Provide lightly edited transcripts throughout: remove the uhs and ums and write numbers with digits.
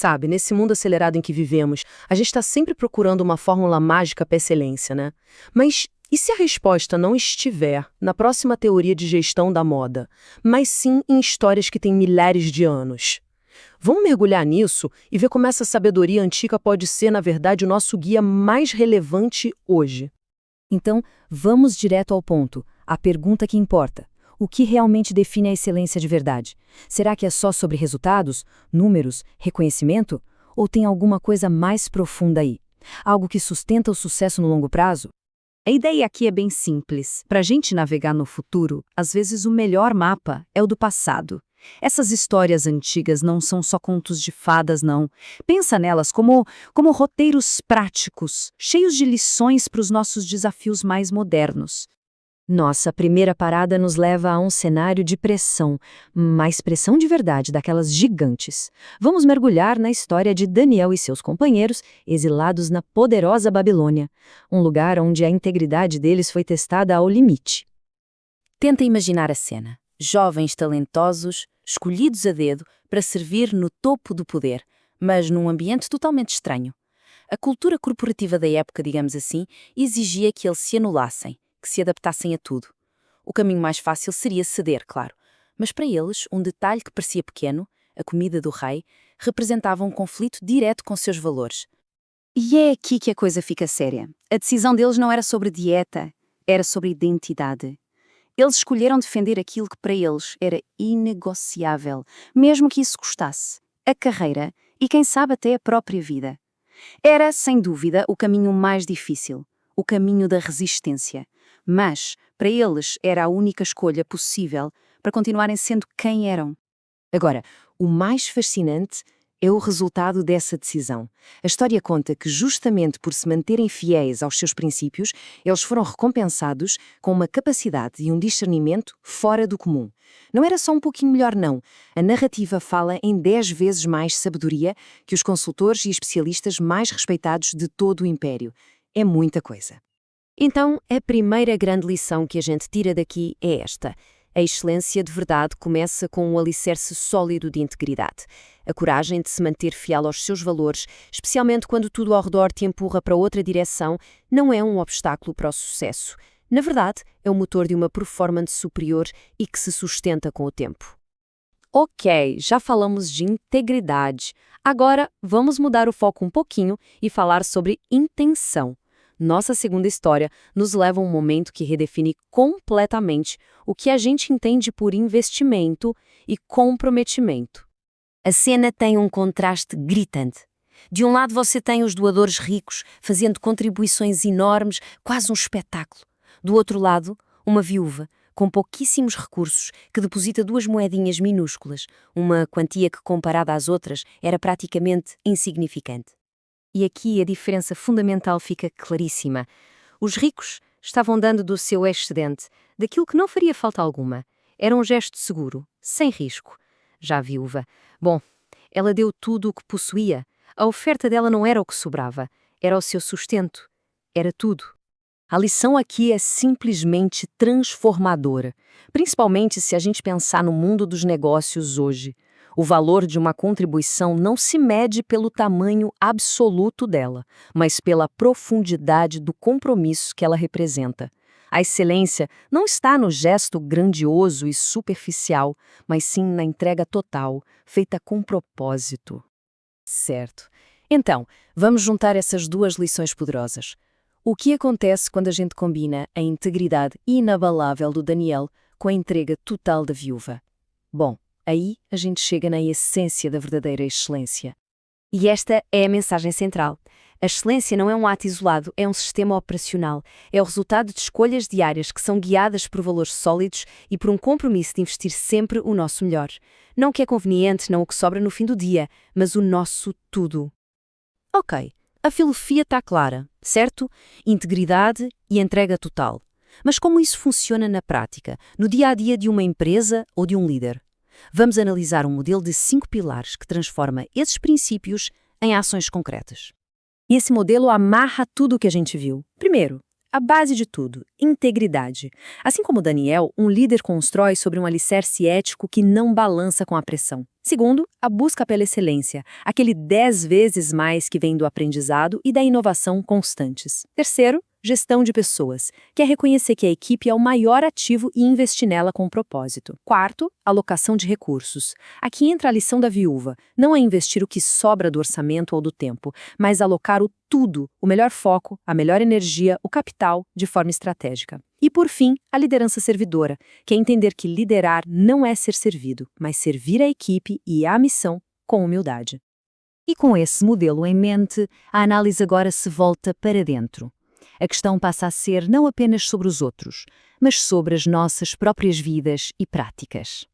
Sabe, nesse mundo acelerado em que vivemos, a gente está sempre procurando uma fórmula mágica para excelência, né? Mas e se a resposta não estiver na próxima teoria de gestão da moda, mas sim em histórias que têm milhares de anos? Vamos mergulhar nisso e ver como essa sabedoria antiga pode ser, na verdade, o nosso guia mais relevante hoje. Então, vamos direto ao ponto, a pergunta que importa. O que realmente define a excelência de verdade? Será que é só sobre resultados, números, reconhecimento? Ou tem alguma coisa mais profunda aí? Algo que sustenta o sucesso no longo prazo? A ideia aqui é bem simples. Para a gente navegar no futuro, às vezes o melhor mapa é o do passado. Essas histórias antigas não são só contos de fadas, não. Pensa nelas como roteiros práticos, cheios de lições para os nossos desafios mais modernos. Nossa primeira parada nos leva a um cenário de pressão, mas pressão de verdade, daquelas gigantes. Vamos mergulhar na história de Daniel e seus companheiros, exilados na poderosa Babilônia, um lugar onde a integridade deles foi testada ao limite. Tenta imaginar a cena. Jovens talentosos, escolhidos a dedo para servir no topo do poder, mas num ambiente totalmente estranho. A cultura corporativa da época, digamos assim, exigia que eles se anulassem, que se adaptassem a tudo. O caminho mais fácil seria ceder, claro, mas para eles, um detalhe que parecia pequeno, a comida do rei, representava um conflito direto com seus valores. E é aqui que a coisa fica séria. A decisão deles não era sobre dieta, era sobre identidade. Eles escolheram defender aquilo que para eles era inegociável, mesmo que isso custasse a carreira e, quem sabe, até a própria vida. Era, sem dúvida, o caminho mais difícil, o caminho da resistência. Mas, para eles, era a única escolha possível para continuarem sendo quem eram. Agora, o mais fascinante é o resultado dessa decisão. A história conta que, justamente por se manterem fiéis aos seus princípios, eles foram recompensados com uma capacidade e um discernimento fora do comum. Não era só um pouquinho melhor, não. A narrativa fala em 10 vezes mais sabedoria que os consultores e especialistas mais respeitados de todo o Império. É muita coisa. Então, a primeira grande lição que a gente tira daqui é esta. A excelência de verdade começa com um alicerce sólido de integridade. A coragem de se manter fiel aos seus valores, especialmente quando tudo ao redor te empurra para outra direção, não é um obstáculo para o sucesso. Na verdade, é o motor de uma performance superior e que se sustenta com o tempo. Ok, já falamos de integridade. Agora, vamos mudar o foco um pouquinho e falar sobre intenção. Nossa segunda história nos leva a um momento que redefine completamente o que a gente entende por investimento e comprometimento. A cena tem um contraste gritante. De um lado você tem os doadores ricos fazendo contribuições enormes, quase um espetáculo. Do outro lado, uma viúva com pouquíssimos recursos que deposita 2 moedinhas minúsculas, uma quantia que comparada às outras era praticamente insignificante. E aqui a diferença fundamental fica claríssima. Os ricos estavam dando do seu excedente, daquilo que não faria falta alguma. Era um gesto seguro, sem risco. Já a viúva, bom, ela deu tudo o que possuía. A oferta dela não era o que sobrava, era o seu sustento. Era tudo. A lição aqui é simplesmente transformadora, principalmente se a gente pensar no mundo dos negócios hoje. O valor de uma contribuição não se mede pelo tamanho absoluto dela, mas pela profundidade do compromisso que ela representa. A excelência não está no gesto grandioso e superficial, mas sim na entrega total, feita com propósito. Certo. Então, vamos juntar essas 2 lições poderosas. O que acontece quando a gente combina a integridade inabalável do Daniel com a entrega total da viúva? Bom, aí a gente chega na essência da verdadeira excelência. E esta é a mensagem central. A excelência não é um ato isolado, é um sistema operacional. É o resultado de escolhas diárias que são guiadas por valores sólidos e por um compromisso de investir sempre o nosso melhor. Não o que é conveniente, não o que sobra no fim do dia, mas o nosso tudo. Ok, a filosofia está clara, certo? Integridade e entrega total. Mas como isso funciona na prática, no dia a dia de uma empresa ou de um líder? Vamos analisar um modelo de 5 pilares que transforma esses princípios em ações concretas. E esse modelo amarra tudo o que a gente viu. Primeiro, a base de tudo, integridade. Assim como Daniel, um líder constrói sobre um alicerce ético que não balança com a pressão. Segundo, a busca pela excelência, aquele 10 vezes mais que vem do aprendizado e da inovação constantes. Terceiro, gestão de pessoas, que é reconhecer que a equipe é o maior ativo e investir nela com propósito. Quarto, alocação de recursos. Aqui entra a lição da viúva. Não é investir o que sobra do orçamento ou do tempo, mas alocar o tudo, o melhor foco, a melhor energia, o capital, de forma estratégica. E, por fim, a liderança servidora, que é entender que liderar não é ser servido, mas servir a equipe e a missão com humildade. E com esse modelo em mente, a análise agora se volta para dentro. A questão passa a ser não apenas sobre os outros, mas sobre as nossas próprias vidas e práticas.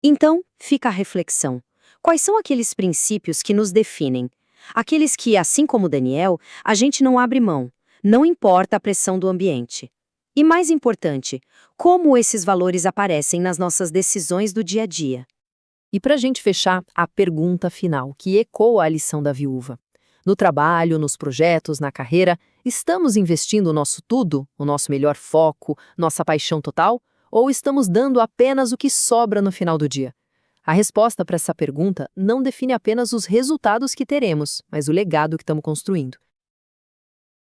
Então, fica a reflexão. Quais são aqueles princípios que nos definem? Aqueles que, assim como Daniel, a gente não abre mão, não importa a pressão do ambiente. E mais importante, como esses valores aparecem nas nossas decisões do dia a dia. E para a gente fechar, a pergunta final, que ecoa a lição da viúva. No trabalho, nos projetos, na carreira, estamos investindo o nosso tudo, o nosso melhor foco, nossa paixão total? Ou estamos dando apenas o que sobra no final do dia? A resposta para essa pergunta não define apenas os resultados que teremos, mas o legado que estamos construindo.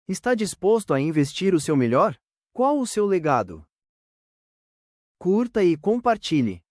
Está disposto a investir o seu melhor? Qual o seu legado? Curta e compartilhe.